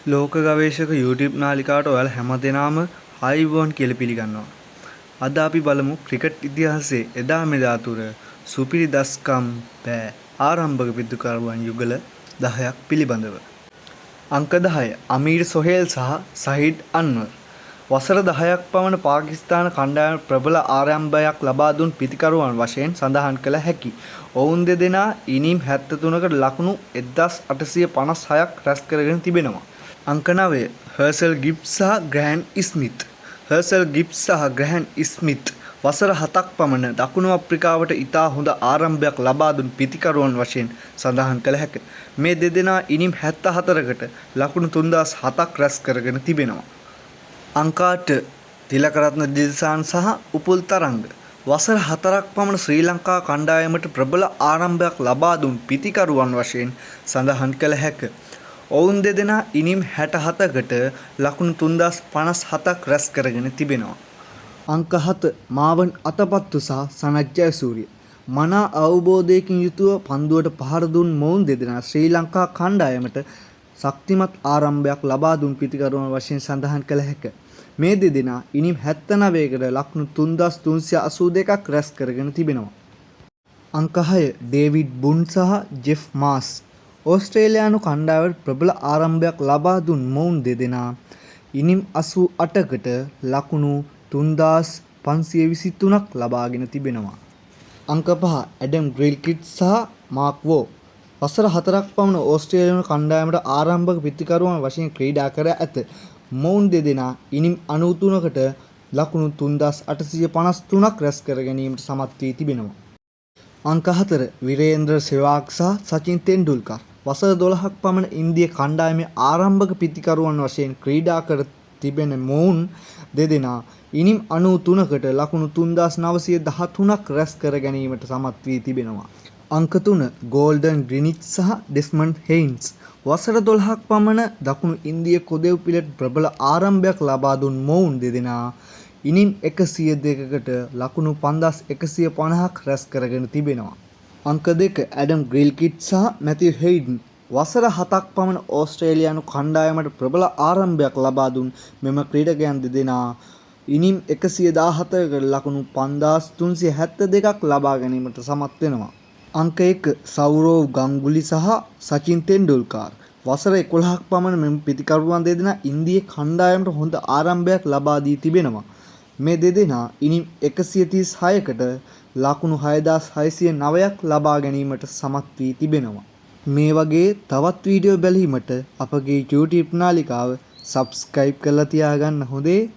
ලෝක ගවේෂක YouTube නාලිකාවට ඔයාලා හැමදෙනාම ආයුබෝවන් කියලා පිළිගන්නවා. අද අපි බලමු ක්‍රිකට් ඉතිහාසයේ එදා මෙදා තුර සුපිරි දස්කම් පෑ ආරම්භක පිටුකරුවන් යුගල 10ක් පිළිබඳව. අංක 10 අමීර් සොහේල් සහ සහීඩ් අන්වර්. වසර 10ක් පමණ පාකිස්තාන කණ්ඩායම ප්‍රබල ආරම්භයක් ලබා දුන් පිතිකරුවන් වශයෙන් සඳහන් කළ හැකි. ඔවුන් දෙදෙනා ඉනිම් 73කට ලකුණු 1856ක් රැස් කරගෙන තිබෙනවා. අංක 9 හර්සල් ගිබ්ස් සහ ග්‍රෑන් ස්මිත්. හර්සල් ගිබ්ස් සහ ග්‍රෑන් ස්මිත් වසර 7ක් පමණ දකුණු අප්‍රිකාවට ඉතා හොඳ ආරම්භයක් ලබා දුන් පිතිකරුවන් වශයෙන් සඳහන් කළ හැක. මේ දෙදෙනා ඉනිම් 74කට ලකුණු 3007ක් රැස් කරගෙන තිබෙනවා. අංක 8 තිලකරත්න දිල්සාන් සහ උපුල් තරංග. වසර 4ක් පමණ ශ්‍රී ලංකා කණ්ඩායමට ප්‍රබල ආරම්භයක් ලබා දුන් පිතිකරුවන් වශයෙන් සඳහන් කළ හැක. ඔවුන් දෙදෙනා ඉනිම් 67කට ලකුණු 3057ක් රැස් කරගෙන තිබෙනවා. අංක 7 මාවන් අතපත්තු සහ සනත් ජයසූරිය. මනා අවබෝධයකින් යුතුව පන්දුවට පහර දුන් මොවුන් දෙදෙනා ශ්‍රී ලංකා කණ්ඩායමට ශක්තිමත් ආරම්භයක් ලබා දුන් පිතිකරුවන් වශයෙන් සඳහන් කළ හැක. මේ දෙදෙනා ඉනිම් 79කට ලකුණු 3382ක් රැස් කරගෙන තිබෙනවා. අංක 6 ඩේවිඩ් බුන් සහ ජෙෆ් මාස්. ඕස්ට්‍රේලියානු කණ්ඩායමට ප්‍රබල ආරම්භයක් ලබා දුන් මොවුන් දෙදෙනා ඉනිම් 88කට ලකුණු 3523ක් ලබාගෙන තිබෙනවා. අංක 5 ඇඩම් ග්‍රිල්කිට් සහ මාක් වෝ. වසර 4ක් පමණ ඕස්ට්‍රේලියානු කණ්ඩායමට ආරම්භක පිතිකරුවන් වශයෙන් ක්‍රීඩා කර ඇත. මොවුන් දෙදෙනා ඉනිම් 93කට ලකුණු 3853ක් රැස් කර ගැනීමට සමත් වී තිබෙනවා. අංක 4 විරේන්ද්‍ර සෙවාග් සහ සචින් තෙන්ඩුල්කර්. වසර 12ක් පමණ ඉන්දිය කණ්ඩායමේ ආරම්භක පිතිකරුවන් වශයෙන් ක්‍රීඩා කර තිබෙන මොවුන් දෙදෙනා ඉනිම් 93කට ලකුණු 3913ක් රැස් කර ගැනීමට සමත් වී තිබෙනවා. අංක 3 ගෝල්ඩන් ග්‍රිනිච් සහ ඩෙස්මන්ඩ් හෙයින්ස්. වසර 12ක් පමණ දකුණු ඉන්දිය කොදෙව් පිලට ප්‍රබල ආරම්භයක් ලබා දුන් මොවුන් දෙදෙනා ඉනිම් 102කට ලකුණු 5150ක් රැස් කරගෙන තිබෙනවා. අංක 2 ඇඩම් ග්‍රිල්කිට් සහ මැතිව් හෙයිඩන්. වසර 7ක් පමණ ඕස්ට්‍රේලියානු කණ්ඩායමට ප්‍රබල ආරම්භයක් ලබා දුන් මෙම ක්‍රීඩකයන් දෙදෙනා ඉනිම් 117කට ලකුණු 5372ක් ලබා ගැනීමට සමත් වෙනවා. අංක 1 සෞරව් ගංගුලි සහ සචින් තෙන්ඩුල්කර්. වසර 11ක් පමණ මෙම පිතිකරුවන් දෙදෙනා ඉන්දිය කණ්ඩායමට හොඳ ආරම්භයක් ලබා දී තිබෙනවා. මේ දෙදෙනා ඉනිම් 136කට ලකුණු 6609ක් ලබා ගැනීමට සමත් වී තිබෙනවා. මේ වගේ තවත් වීඩියෝ බැලීමට අපගේ YouTube නාලිකාව සබ්ස්ක්‍රයිබ් කරලා තියාගන්න හොඳේ.